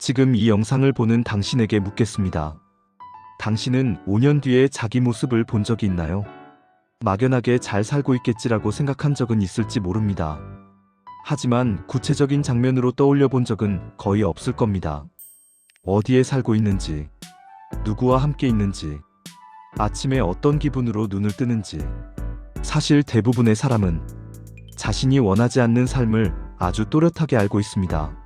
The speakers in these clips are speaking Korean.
지금 이 영상을 보는 당신에게 묻겠습니다. 당신은 5년 뒤에 자기 모습을 본 적이 있나요? 막연하게 잘 살고 있겠지라고 생각한 적은 있을지 모릅니다. 하지만 구체적인 장면으로 떠올려 본 적은 거의 없을 겁니다. 어디에 살고 있는지, 누구와 함께 있는지, 아침에 어떤 기분으로 눈을 뜨는지. 사실 대부분의 사람은 자신이 원하지 않는 삶을 아주 또렷하게 알고 있습니다.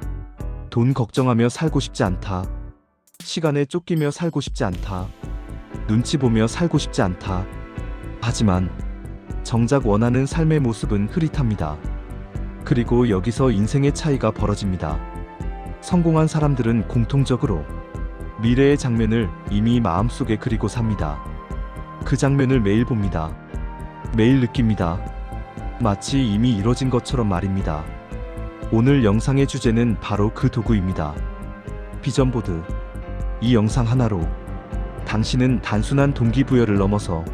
돈 걱정하며 살고 싶지 않다. 시간에 쫓기며 살고 싶지 않다. 눈치 보며 살고 싶지 않다. 하지만 정작 원하는 삶의 모습은 흐릿합니다. 그리고 여기서 인생의 차이가 벌어집니다. 성공한 사람들은 공통적으로 미래의 장면을 이미 마음속에 그리고 삽니다. 그 장면을 매일 봅니다. 매일 느낍니다. 마치 이미 이뤄진 것처럼 말입니다. 오늘 영상의 주제는 바로 그 도구입니다. 비전보드. 이 영상 하나로 당신은 단순한 동기부여를 넘어서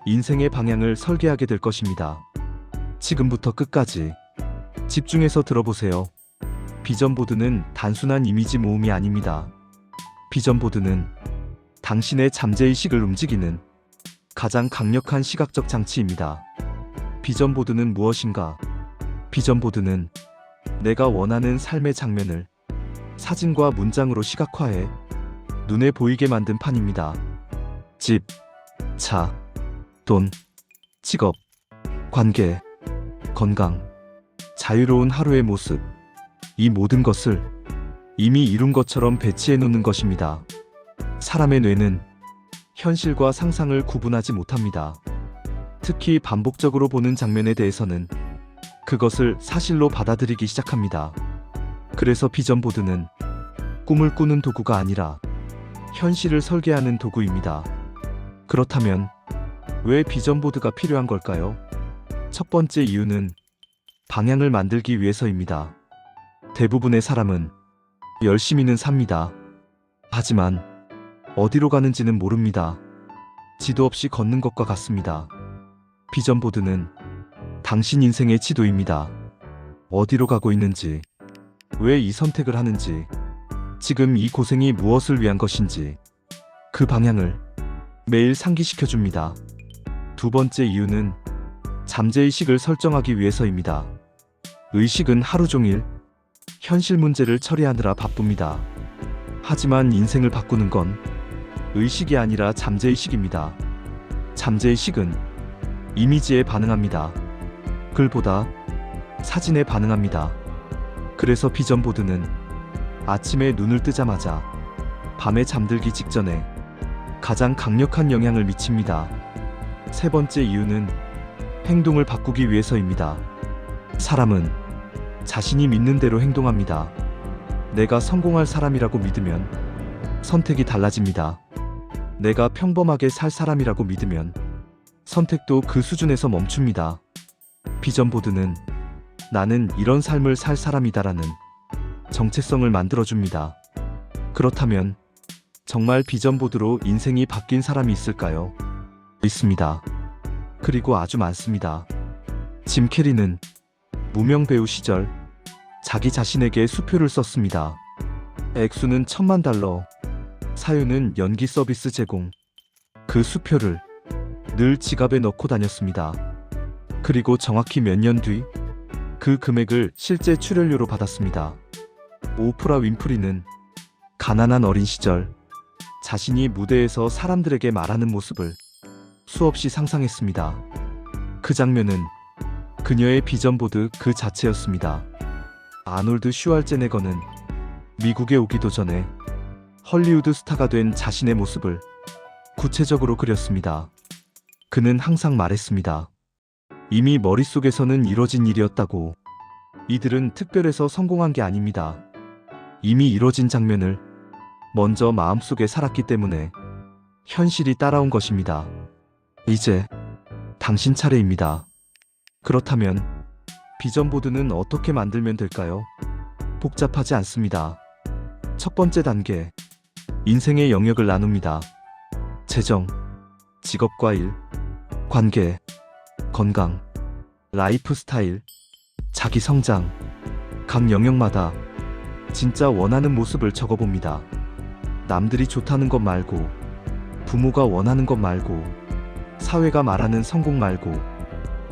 인생의 방향을 설계하게 될 것입니다. 지금부터 끝까지 집중해서 들어보세요. 비전보드는 단순한 이미지 모음이 아닙니다. 비전보드는 당신의 잠재의식을 움직이는 가장 강력한 시각적 장치입니다. 비전보드는 무엇인가? 비전보드는 내가 원하는 삶의 장면을 사진과 문장으로 시각화해 눈에 보이게 만든 판입니다. 집, 차, 돈, 직업, 관계, 건강, 자유로운 하루의 모습, 이 모든 것을 이미 이룬 것처럼 배치해 놓는 것입니다. 사람의 뇌는 현실과 상상을 구분하지 못합니다. 특히 반복적으로 보는 장면에 대해서는 그것을 사실로 받아들이기 시작합니다. 그래서 비전보드는 꿈을 꾸는 도구가 아니라 현실을 설계하는 도구입니다. 그렇다면 왜 비전보드가 필요한 걸까요? 첫 번째 이유는 방향을 만들기 위해서입니다. 대부분의 사람은 열심히는 삽니다. 하지만 어디로 가는지는 모릅니다. 지도 없이 걷는 것과 같습니다. 비전보드는 당신 인생의 지도입니다. 어디로 가고 있는지, 왜 이 선택을 하는지, 지금 이 고생이 무엇을 위한 것인지, 그 방향을 매일 상기시켜줍니다. 두 번째 이유는 잠재의식을 설정하기 위해서입니다. 의식은 하루 종일 현실 문제를 처리하느라 바쁩니다. 하지만 인생을 바꾸는 건 의식이 아니라 잠재의식입니다. 잠재의식은 이미지에 반응합니다. 글보다 사진에 반응합니다. 그래서 비전보드는 아침에 눈을 뜨자마자 밤에 잠들기 직전에 가장 강력한 영향을 미칩니다. 세 번째 이유는 행동을 바꾸기 위해서입니다. 사람은 자신이 믿는 대로 행동합니다. 내가 성공할 사람이라고 믿으면 선택이 달라집니다. 내가 평범하게 살 사람이라고 믿으면 선택도 그 수준에서 멈춥니다. 비전보드는 나는 이런 삶을 살 사람이다라는 정체성을 만들어줍니다. 그렇다면 정말 비전보드로 인생이 바뀐 사람이 있을까요? 있습니다. 그리고 아주 많습니다. 짐 캐리는 무명 배우 시절 자기 자신에게 수표를 썼습니다. 액수는 $10,000, 사유는 연기 서비스 제공. 그 수표를 늘 지갑에 넣고 다녔습니다. 그리고 정확히 몇 년 뒤 그 금액을 실제 출연료로 받았습니다. 오프라 윈프리는 가난한 어린 시절 자신이 무대에서 사람들에게 말하는 모습을 수없이 상상했습니다. 그 장면은 그녀의 비전보드 그 자체였습니다. 아놀드 슈왈제네거는 미국에 오기도 전에 헐리우드 스타가 된 자신의 모습을 구체적으로 그렸습니다. 그는 항상 말했습니다. 이미 머릿속에서는 이뤄진 일이었다고. 이들은 특별해서 성공한 게 아닙니다. 이미 이뤄진 장면을 먼저 마음속에 살았기 때문에 현실이 따라온 것입니다. 이제 당신 차례입니다. 그렇다면 비전보드는 어떻게 만들면 될까요? 복잡하지 않습니다. 첫 번째 단계, 인생의 영역을 나눕니다. 재정, 직업과 일, 관계, 건강, 라이프 스타일, 자기 성장. 각 영역마다 진짜 원하는 모습을 적어봅니다. 남들이 좋다는 것 말고, 부모가 원하는 것 말고, 사회가 말하는 성공 말고,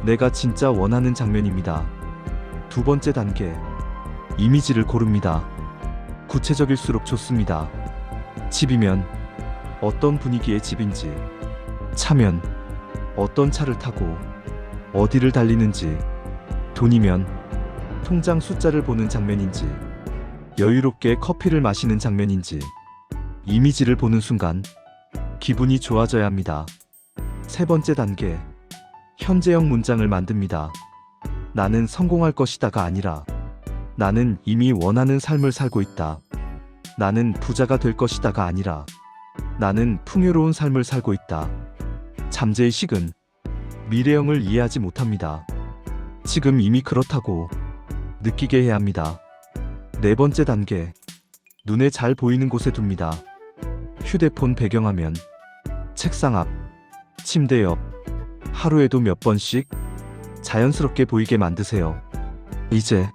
내가 진짜 원하는 장면입니다. 두 번째 단계, 이미지를 고릅니다. 구체적일수록 좋습니다. 집이면 어떤 분위기의 집인지, 차면 어떤 차를 타고 어디를 달리는지, 돈이면 통장 숫자를 보는 장면인지, 여유롭게 커피를 마시는 장면인지, 이미지를 보는 순간 기분이 좋아져야 합니다. 세 번째 단계, 현재형 문장을 만듭니다. 나는 성공할 것이다가 아니라 나는 이미 원하는 삶을 살고 있다. 나는 부자가 될 것이다가 아니라 나는 풍요로운 삶을 살고 있다. 잠재의식은 미래형을 이해하지 못합니다. 지금 이미 그렇다고 느끼게 해야 합니다. 네 번째 단계, 눈에 잘 보이는 곳에 둡니다. 휴대폰 배경화면, 책상 앞, 침대 옆, 하루에도 몇 번씩 자연스럽게 보이게 만드세요. 이제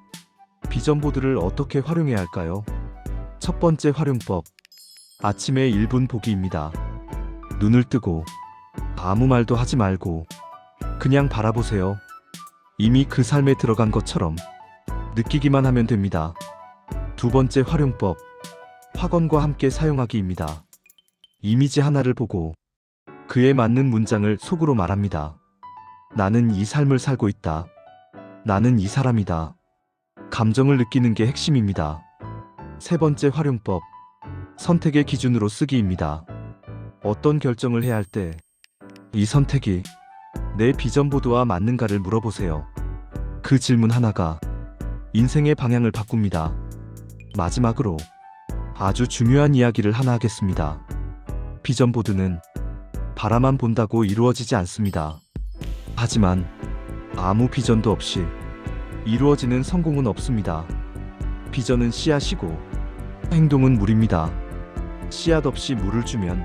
비전보드를 어떻게 활용해야 할까요? 첫 번째 활용법, 아침에 1분 보기입니다. 눈을 뜨고 아무 말도 하지 말고 그냥 바라보세요. 이미 그 삶에 들어간 것처럼 느끼기만 하면 됩니다. 두 번째 활용법, 확언과 함께 사용하기입니다. 이미지 하나를 보고 그에 맞는 문장을 속으로 말합니다. 나는 이 삶을 살고 있다. 나는 이 사람이다. 감정을 느끼는 게 핵심입니다. 세 번째 활용법, 선택의 기준으로 쓰기입니다. 어떤 결정을 해야 할 때 이 선택이 내 비전보드와 맞는가를 물어보세요. 그 질문 하나가 인생의 방향을 바꿉니다. 마지막으로 아주 중요한 이야기를 하나 하겠습니다. 비전보드는 바라만 본다고 이루어지지 않습니다. 하지만 아무 비전도 없이 이루어지는 성공은 없습니다. 비전은 씨앗이고 행동은 물입니다. 씨앗 없이 물을 주면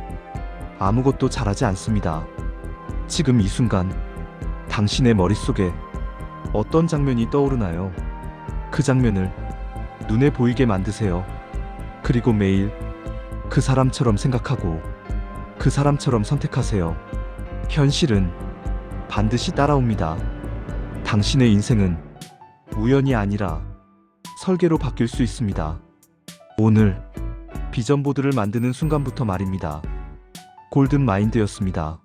아무것도 자라지 않습니다. 지금 이 순간 당신의 머릿속에 어떤 장면이 떠오르나요? 그 장면을 눈에 보이게 만드세요. 그리고 매일 그 사람처럼 생각하고 그 사람처럼 선택하세요. 현실은 반드시 따라옵니다. 당신의 인생은 우연이 아니라 설계로 바뀔 수 있습니다. 오늘 비전보드를 만드는 순간부터 말입니다. 골든 마인드였습니다.